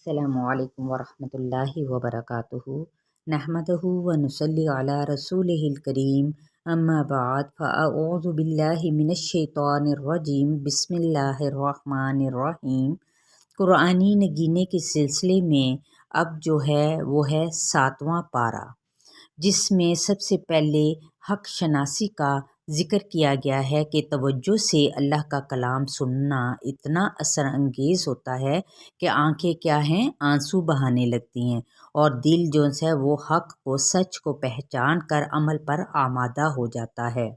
السلام علیکم ورحمۃ اللہ وبرکاتہ نحمدہ ونصلی علی رسولہ الکریم اما بعد فاعوذ باللہ من الشیطان الرجیم بسم اللہ الرحمن الرحیم۔ قرآنی نگینے کے سلسلے میں اب جو ہے وہ ہے 7واں پارہ، جس میں سب سے پہلے حق شناسی کا ذکر کیا گیا ہے کہ توجہ سے اللہ کا کلام سننا اتنا اثر انگیز ہوتا ہے کہ آنکھیں کیا ہیں، آنسو بہانے لگتی ہیں، اور دل جو ہے وہ حق کو، سچ کو پہچان کر عمل پر آمادہ ہو جاتا ہے۔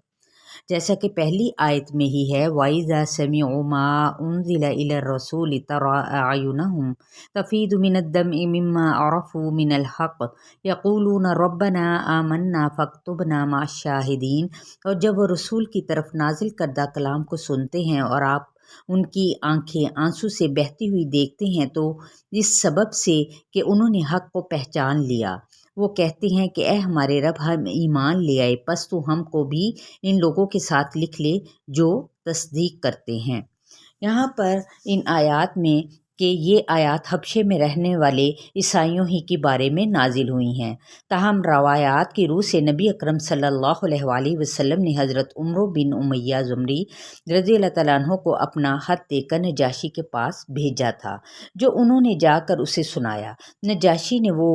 جیسا کہ پہلی آیت میں ہی ہے وَإِذَا سَمِعُوا مَا أُنزِلَ إِلَى الرَّسُولِ تَرَىٰ أَعْيُنَهُمْ تَفِيضُ مِنَ الدَّمْعِ مِمَّا عَرَفُوا مِنَ الْحَقِّ يَقُولُونَ رَبَّنَا آمَنَّا فَاكْتُبْنَا مَعَ الشَّاهِدِينَ۔ اور جب وہ رسول کی طرف نازل کردہ کلام کو سنتے ہیں اور آپ ان کی آنکھیں آنسو سے بہتی ہوئی دیکھتے ہیں تو اس سبب سے کہ انہوں نے حق کو پہچان لیا، وہ کہتے ہیں کہ اے ہمارے رب، ہم ایمان لے آئے، پس تو ہم کو بھی ان لوگوں کے ساتھ لکھ لے جو تصدیق کرتے ہیں۔ یہاں پر ان آیات میں کہ یہ آیات حبشے میں رہنے والے عیسائیوں ہی کے بارے میں نازل ہوئی ہیں، تاہم روایات کی روح سے نبی اکرم صلی اللہ علیہ وآلہ وسلم نے حضرت عمرو بن امیہ زمری رضی اللہ تعالیٰ عنہ کو اپنا خط دے کر نجاشی کے پاس بھیجا تھا، جو انہوں نے جا کر اسے سنایا۔ نجاشی نے وہ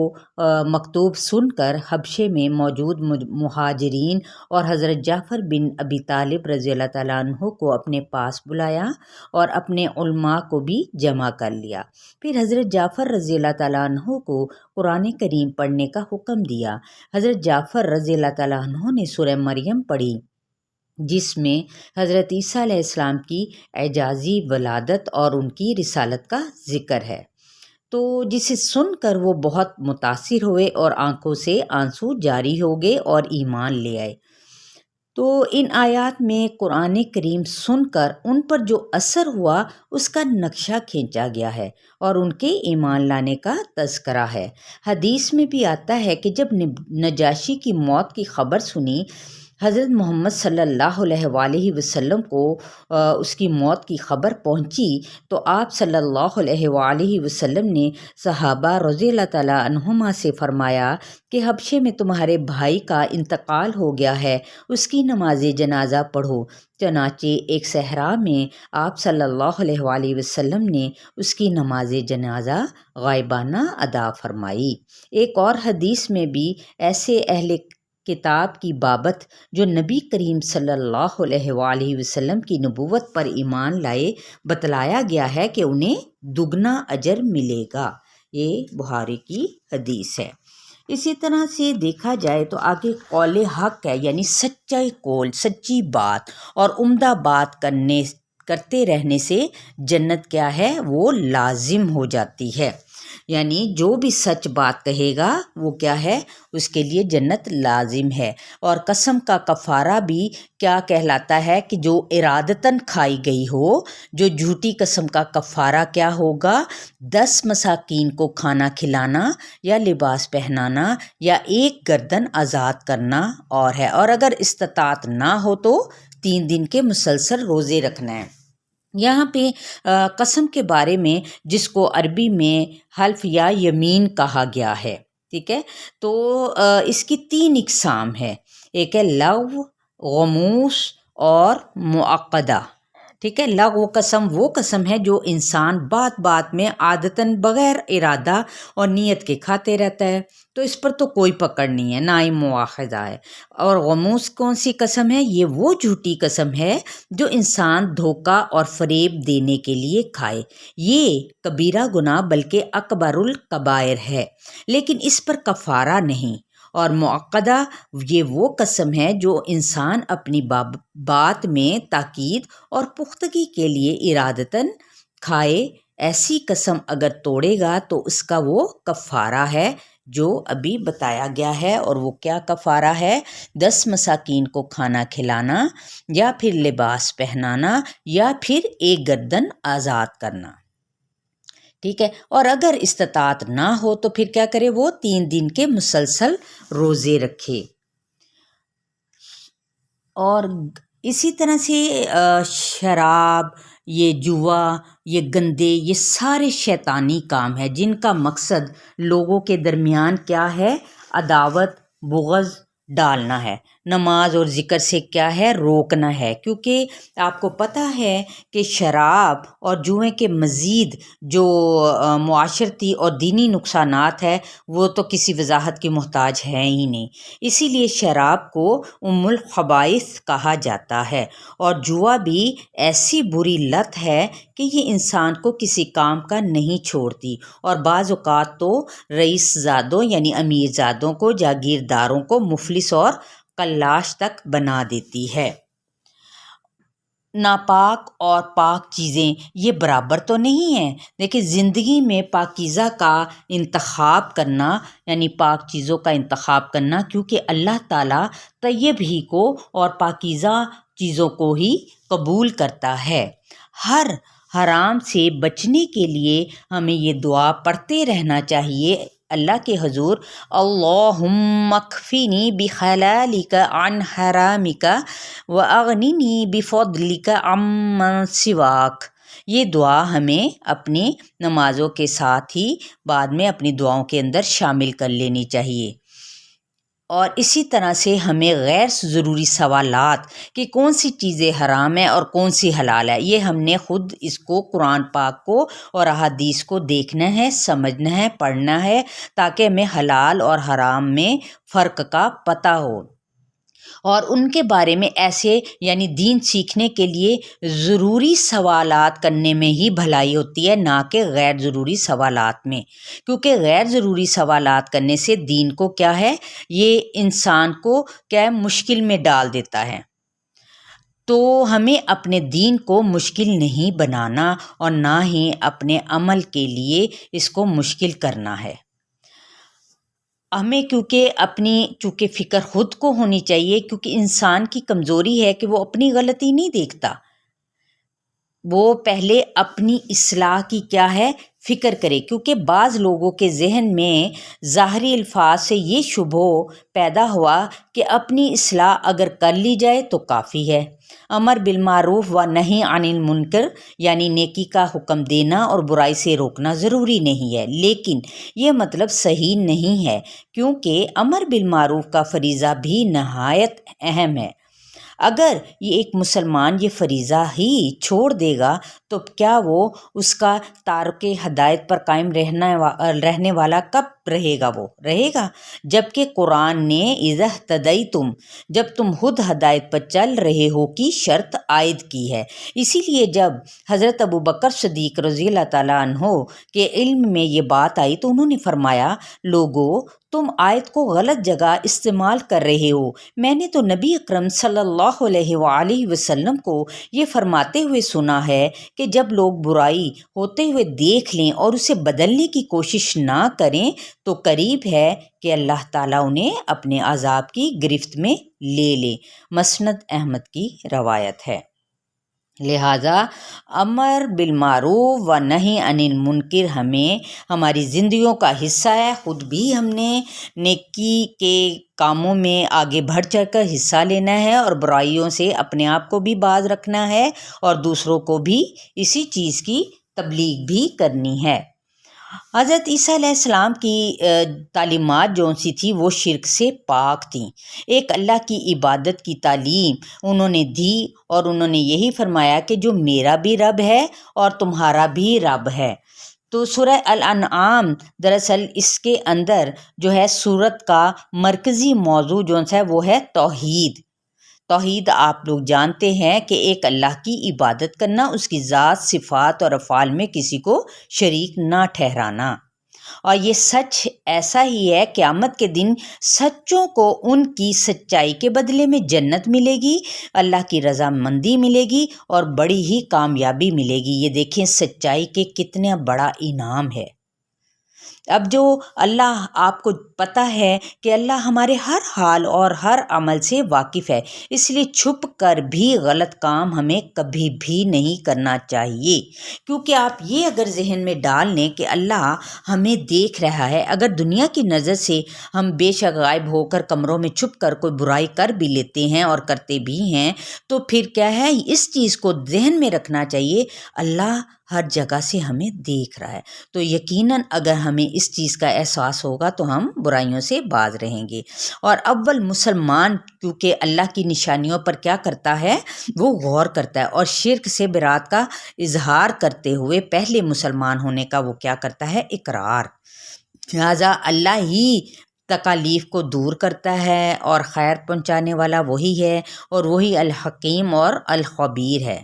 مکتوب سن کر حبشے میں موجود مہاجرین اور حضرت جعفر بن ابی طالب رضی اللہ تعالیٰ عنہ کو اپنے پاس بلایا اور اپنے علماء کو بھی جمع کر لیا۔ پھر حضرت جعفر رضی اللہ تعالیٰ عنہ کو قرآن کریم پڑھنے کا حکم دیا۔ حضرت جعفر رضی اللہ تعالیٰ عنہ نے سورہ مریم پڑھی، جس میں حضرت عیسیٰ علیہ السلام کی اعجازی ولادت اور ان کی رسالت کا ذکر ہے، تو جسے سن کر وہ بہت متاثر ہوئے اور آنکھوں سے آنسو جاری ہو گئے اور ایمان لے آئے۔ تو ان آیات میں قرآن کریم سن کر ان پر جو اثر ہوا اس کا نقشہ کھینچا گیا ہے اور ان کے ایمان لانے کا تذکرہ ہے۔ حدیث میں بھی آتا ہے کہ جب نجاشی کی موت کی خبر سنی، حضرت محمد صلی اللہ علیہ وآلہ وسلم کو اس کی موت کی خبر پہنچی تو آپ صلی اللہ علیہ وآلہ وسلم نے صحابہ رضی اللہ تعالیٰ عنہما سے فرمایا کہ حبشے میں تمہارے بھائی کا انتقال ہو گیا ہے، اس کی نماز جنازہ پڑھو۔ چنانچہ ایک صحرا میں آپ صلی اللہ علیہ وآلہ وسلم نے اس کی نماز جنازہ غائبانہ ادا فرمائی۔ ایک اور حدیث میں بھی ایسے اہل کتاب کی بابت جو نبی کریم صلی اللہ علیہ وآلہ وسلم کی نبوت پر ایمان لائے بتلایا گیا ہے کہ انہیں دگنا اجر ملے گا۔ یہ بخاری کی حدیث ہے۔ اسی طرح سے دیکھا جائے تو آگے قول حق ہے، یعنی سچائی قول، سچی بات اور عمدہ بات کرتے رہنے سے جنت کیا ہے، وہ لازم ہو جاتی ہے۔ یعنی جو بھی سچ بات کہے گا وہ کیا ہے، اس کے لیے جنت لازم ہے۔ اور قسم کا کفارہ بھی کیا کہلاتا ہے کہ جو ارادتاً کھائی گئی ہو، جو جھوٹی قسم کا کفارہ کیا ہوگا، 10 مساکین کو کھانا کھلانا یا لباس پہنانا یا ایک گردن آزاد کرنا اور ہے، اور اگر استطاعت نہ ہو تو 3 دن کے مسلسل روزے رکھنا ہے۔ یہاں پہ قسم کے بارے میں جس کو عربی میں حلف یا یمین کہا گیا ہے، ٹھیک ہے، تو اس کی 3 اقسام ہے، ایک ہے لغو، غموس اور معقدہ۔ ٹھیک ہے، لغو قسم وہ قسم ہے جو انسان بات بات میں عادتاً بغیر ارادہ اور نیت کے کھاتے رہتا ہے، تو اس پر تو کوئی پکڑ نہیں ہے، نہ ہی مواخذہ ہے۔ اور غموس کون سی قسم ہے؟ یہ وہ جھوٹی قسم ہے جو انسان دھوکہ اور فریب دینے کے لیے کھائے، یہ کبیرہ گناہ بلکہ اکبر الکبائر ہے، لیکن اس پر کفارہ نہیں۔ اور معقدہ یہ وہ قسم ہے جو انسان اپنی بات میں تاکید اور پختگی کے لیے ارادتاً کھائے، ایسی قسم اگر توڑے گا تو اس کا وہ کفارہ ہے جو ابھی بتایا گیا ہے۔ اور وہ کیا کفارہ ہے؟ 10 مساکین کو کھانا کھلانا یا پھر لباس پہنانا یا پھر ایک گردن آزاد کرنا، ٹھیک ہے۔ اور اگر استطاعت نہ ہو تو پھر کیا کرے، وہ 3 دن کے مسلسل روزے رکھے۔ اور اسی طرح سے شراب یہ جوا، یہ گندے، یہ سارے شیطانی کام ہیں جن کا مقصد لوگوں کے درمیان کیا ہے؟ عداوت، بغض ڈالنا ہے، نماز اور ذکر سے کیا ہے؟ روکنا ہے، کیونکہ آپ کو پتہ ہے کہ شراب اور جوئے کے مزید جو معاشرتی اور دینی نقصانات ہیں وہ تو کسی وضاحت کی محتاج ہیں ہی نہیں، اسی لیے شراب کو ام الخبائث کہا جاتا ہے، اور جوا بھی ایسی بری لت ہے کہ یہ انسان کو کسی کام کا نہیں چھوڑتی، اور بعض اوقات تو رئیس زادوں یعنی امیر زادوں کو، جاگیرداروں کو مفلس اور کلاش تک بنا دیتی ہے۔ ناپاک اور پاک چیزیں یہ برابر تو نہیں ہیں، لیکن زندگی میں پاکیزہ کا انتخاب کرنا یعنی پاک چیزوں کا انتخاب کرنا، کیونکہ اللہ تعالیٰ طیب ہی کو اور پاکیزہ چیزوں کو ہی قبول کرتا ہے۔ ہر حرام سے بچنے کے لیے ہمیں یہ دعا پڑھتے رہنا چاہیے اللہ کے حضور، اللہم اکفنی بحلالک عن حرامک واغننی بفضلک عمن سواک۔ یہ دعا ہمیں اپنی نمازوں کے ساتھ ہی بعد میں اپنی دعاؤں کے اندر شامل کر لینی چاہیے، اور اسی طرح سے ہمیں غیر ضروری سوالات کہ کون سی چیزیں حرام ہیں اور کون سی حلال ہے، یہ ہم نے خود اس کو قرآن پاک کو اور احادیث کو دیکھنا ہے، سمجھنا ہے، پڑھنا ہے، تاکہ ہمیں حلال اور حرام میں فرق کا پتہ ہو، اور ان کے بارے میں ایسے یعنی دین سیکھنے کے لیے ضروری سوالات کرنے میں ہی بھلائی ہوتی ہے، نہ کہ غیر ضروری سوالات میں، کیونکہ غیر ضروری سوالات کرنے سے دین کو کیا ہے، یہ انسان کو کیا ہے، مشکل میں ڈال دیتا ہے۔ تو ہمیں اپنے دین کو مشکل نہیں بنانا اور نہ ہی اپنے عمل کے لیے اس کو مشکل کرنا ہے۔ ہمیں چونکہ فکر خود کو ہونی چاہیے، کیونکہ انسان کی کمزوری ہے کہ وہ اپنی غلطی نہیں دیکھتا، وہ پہلے اپنی اصلاح کی کیا ہے، فکر کرے، کیونکہ بعض لوگوں کے ذہن میں ظاہری الفاظ سے یہ شبہ پیدا ہوا کہ اپنی اصلاح اگر کر لی جائے تو کافی ہے۔ امر بالمعروف و نہی عن المنکر یعنی نیکی کا حکم دینا اور برائی سے روکنا ضروری نہیں ہے، لیکن یہ مطلب صحیح نہیں ہے، کیونکہ امر بالمعروف کا فریضہ بھی نہایت اہم ہے۔ اگر یہ ایک مسلمان یہ فریضہ ہی چھوڑ دے گا تو کیا وہ اس کا تارک ہدایت پر قائم رہنے والا کب رہے گا؟ وہ رہے گا جبکہ قرآن نے اذا اہتدیتم، جب تم خود ہدایت پر چل رہے ہو کی شرط عائد کی ہے۔ اسی لیے جب حضرت ابوبکر صدیق رضی اللہ تعالیٰ عنہ کے علم میں یہ بات آئی تو انہوں نے فرمایا، لوگو تم آیت کو غلط جگہ استعمال کر رہے ہو، میں نے تو نبی اکرم صلی اللہ علیہ وآلہ وسلم کو یہ فرماتے ہوئے سنا ہے کہ جب لوگ برائی ہوتے ہوئے دیکھ لیں اور اسے بدلنے کی کوشش نہ کریں تو قریب ہے کہ اللہ تعالیٰ انہیں اپنے عذاب کی گرفت میں لے لے۔ مسند احمد کی روایت ہے۔ لہٰذا امر بالمعروف و نہی عن المنکر ہمیں ہماری زندگیوں کا حصہ ہے، خود بھی ہم نے نیکی کے کاموں میں آگے بڑھ چڑھ کر حصہ لینا ہے اور برائیوں سے اپنے آپ کو بھی باز رکھنا ہے اور دوسروں کو بھی اسی چیز کی تبلیغ بھی کرنی ہے۔ حضرت عیسیٰ علیہ السلام کی تعلیمات جون سی تھی وہ شرک سے پاک تھیں، ایک اللہ کی عبادت کی تعلیم انہوں نے دی، اور انہوں نے یہی فرمایا کہ جو میرا بھی رب ہے اور تمہارا بھی رب ہے۔ تو سورہ الانعام دراصل اس کے اندر جو ہے سورت کا مرکزی موضوع جون سا ہے وہ ہے توحید۔ توحید آپ لوگ جانتے ہیں کہ ایک اللہ کی عبادت کرنا، اس کی ذات، صفات اور افعال میں کسی کو شریک نہ ٹھہرانا، اور یہ سچ ایسا ہی ہے قیامت کے دن سچوں کو ان کی سچائی کے بدلے میں جنت ملے گی، اللہ کی رضامندی ملے گی اور بڑی ہی کامیابی ملے گی۔ یہ دیکھیں سچائی کے کتنا بڑا انعام ہے۔ اب جو اللہ آپ کو پتہ ہے کہ اللہ ہمارے ہر حال اور ہر عمل سے واقف ہے، اس لیے چھپ کر بھی غلط کام ہمیں کبھی بھی نہیں کرنا چاہیے، کیونکہ آپ یہ اگر ذہن میں ڈال لیں کہ اللہ ہمیں دیکھ رہا ہے، اگر دنیا کی نظر سے ہم بے شک غائب ہو کر کمروں میں چھپ کر کوئی برائی کر بھی لیتے ہیں اور کرتے بھی ہیں، تو پھر کیا ہے، اس چیز کو ذہن میں رکھنا چاہیے، اللہ ہر جگہ سے ہمیں دیکھ رہا ہے۔ تو یقیناً اگر ہمیں اس چیز کا احساس ہوگا تو ہم برائیوں سے باز رہیں گے۔ اور اول مسلمان کیونکہ اللہ کی نشانیوں پر کیا کرتا ہے، وہ غور کرتا ہے، اور شرک سے برات کا اظہار کرتے ہوئے پہلے مسلمان ہونے کا وہ کیا کرتا ہے، اقرار۔ لہٰذا اللہ ہی تکالیف کو دور کرتا ہے، اور خیر پہنچانے والا وہی ہے، اور وہی الحکیم اور الخبیر ہے۔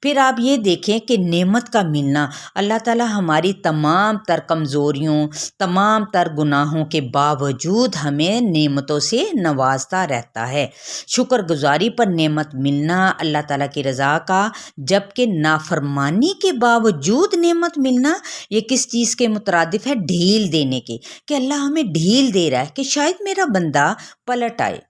پھر آپ یہ دیکھیں کہ نعمت کا ملنا، اللہ تعالیٰ ہماری تمام تر کمزوریوں، تمام تر گناہوں کے باوجود ہمیں نعمتوں سے نوازتا رہتا ہے۔ شکر گزاری پر نعمت ملنا اللہ تعالیٰ کی رضا کا، جبکہ نافرمانی کے باوجود نعمت ملنا یہ کس چیز کے مترادف ہے، ڈھیل دینے کے، کہ اللہ ہمیں ڈھیل دے رہا ہے کہ شاید میرا بندہ پلٹ آئے،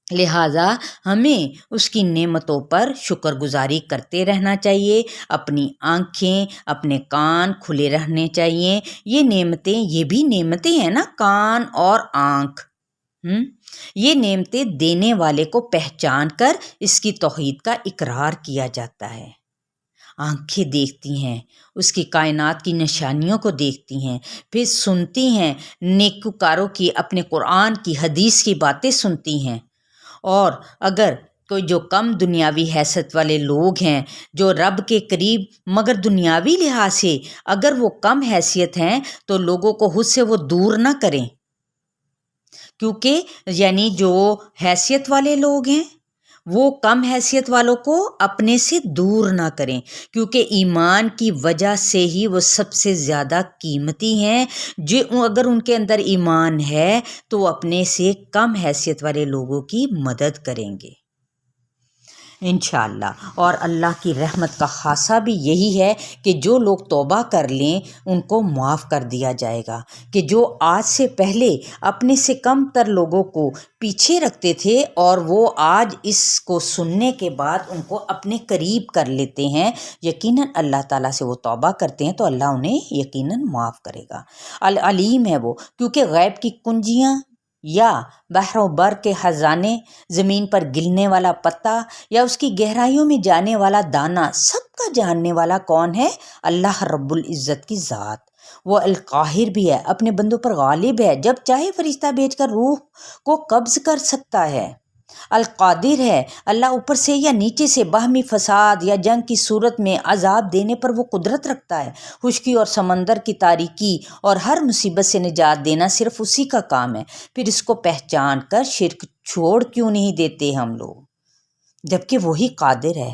لہٰذا ہمیں اس کی نعمتوں پر شکر گزاری کرتے رہنا چاہیے، اپنی آنکھیں، اپنے کان کھلے رہنے چاہیے۔ یہ نعمتیں، یہ بھی نعمتیں ہیں نا، کان اور آنکھ، یہ نعمتیں دینے والے کو پہچان کر اس کی توحید کا اقرار کیا جاتا ہے۔ آنکھیں دیکھتی ہیں، اس کی کائنات کی نشانیوں کو دیکھتی ہیں، پھر سنتی ہیں، نیکوکاروں کی، اپنے قرآن کی، حدیث کی باتیں سنتی ہیں۔ اور اگر کوئی جو کم دنیاوی حیثیت والے لوگ ہیں، جو رب کے قریب مگر دنیاوی لحاظ سے اگر وہ کم حیثیت ہیں، تو لوگوں کو خود سے وہ دور نہ کریں، کیونکہ یعنی جو حیثیت والے لوگ ہیں وہ کم حیثیت والوں کو اپنے سے دور نہ کریں، کیونکہ ایمان کی وجہ سے ہی وہ سب سے زیادہ قیمتی ہیں۔ جو اگر ان کے اندر ایمان ہے تو وہ اپنے سے کم حیثیت والے لوگوں کی مدد کریں گے انشاءاللہ۔ اور اللہ کی رحمت کا خاصہ بھی یہی ہے کہ جو لوگ توبہ کر لیں ان کو معاف کر دیا جائے گا، کہ جو آج سے پہلے اپنے سے کم تر لوگوں کو پیچھے رکھتے تھے اور وہ آج اس کو سننے کے بعد ان کو اپنے قریب کر لیتے ہیں، یقیناً اللہ تعالیٰ سے وہ توبہ کرتے ہیں تو اللہ انہیں یقیناً معاف کرے گا۔ العلیم ہے وہ، کیونکہ غیب کی کنجیاں یا بحر و بر کے خزانے، زمین پر گرنے والا پتا یا اس کی گہرائیوں میں جانے والا دانہ، سب کا جاننے والا کون ہے؟ اللہ رب العزت کی ذات۔ وہ القاہر بھی ہے، اپنے بندوں پر غالب ہے، جب چاہے فرشتہ بھیج کر روح کو قبض کر سکتا ہے۔ القادر ہے، اللہ اوپر سے یا نیچے سے باہمی فساد یا جنگ کی صورت میں عذاب دینے پر وہ قدرت رکھتا ہے۔ خشکی اور سمندر کی تاریکی اور ہر مصیبت سے نجات دینا صرف اسی کا کام ہے۔ پھر اس کو پہچان کر شرک چھوڑ کیوں نہیں دیتے ہم لوگ، جبکہ وہی قادر ہے،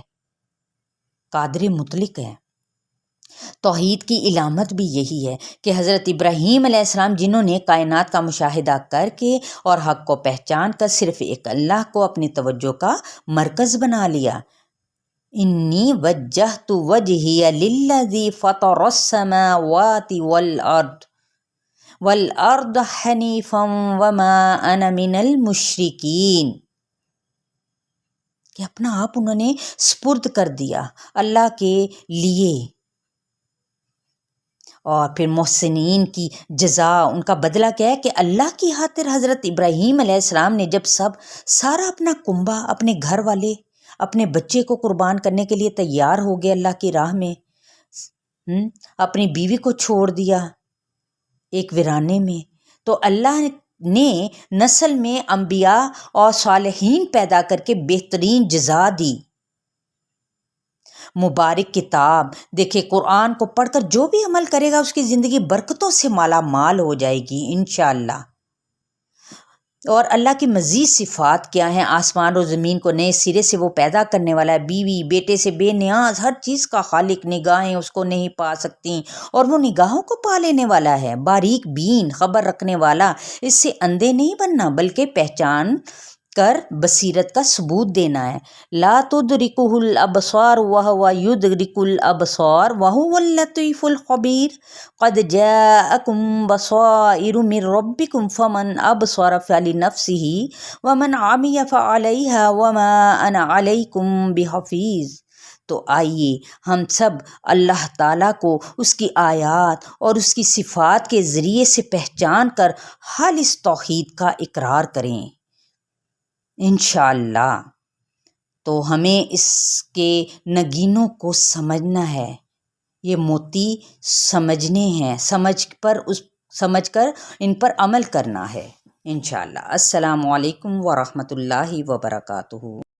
قادر مطلق ہے۔ توحید کی علامت بھی یہی ہے کہ حضرت ابراہیم علیہ السلام، جنہوں نے کائنات کا مشاہدہ کر کے اور حق کو پہچان کر صرف ایک اللہ کو اپنی توجہ کا مرکز بنا لیا، انی وجہت وجہی للذی فطر السماوات والارض حنیفا وما انا من المشرکین، کہ اپنا آپ انہوں نے سپرد کر دیا اللہ کے لیے۔ اور پھر محسنین کی جزا، ان کا بدلہ کیا ہے کہ اللہ کی خاطر حضرت ابراہیم علیہ السلام نے جب سارا اپنا کنبہ، اپنے گھر والے، اپنے بچے کو قربان کرنے کے لیے تیار ہو گئے اللہ کی راہ میں، اپنی بیوی کو چھوڑ دیا ایک ویرانے میں، تو اللہ نے نسل میں انبیاء اور صالحین پیدا کر کے بہترین جزا دی۔ مبارک کتاب، دیکھیں قرآن کو پڑھ کر جو بھی عمل کرے گا اس کی زندگی برکتوں سے مالا مال ہو جائے گی انشاءاللہ۔ اور اللہ کی مزید صفات کیا ہیں؟ آسمان اور زمین کو نئے سرے سے وہ پیدا کرنے والا ہے، بیوی بیٹے سے بے نیاز، ہر چیز کا خالق، نگاہیں اس کو نہیں پا سکتی اور وہ نگاہوں کو پا لینے والا ہے، باریک بین، خبر رکھنے والا، اس سے اندھے نہیں بننا بلکہ پہچان کر بصیرت کا ثبوت دینا ہے۔ لا تدرکہ الابصار وہو یدرک الابصار وہو اللطیف الخبیر قد جاءکم بصائر من ربکم فمن ابصر فلنفسہ ومن عمی فعلیہا وما انا علیکم بحفیظ۔ تو آئیے ہم سب اللہ تعالیٰ کو اس کی آیات اور اس کی صفات کے ذریعے سے پہچان کر خالص توحید کا اقرار کریں انشاءاللہ۔ تو ہمیں اس کے نگینوں کو سمجھنا ہے، یہ موتی سمجھنے ہیں، سمجھ کر ان پر عمل کرنا ہے انشاءاللہ۔ السلام علیکم ورحمۃ اللہ وبرکاتہ۔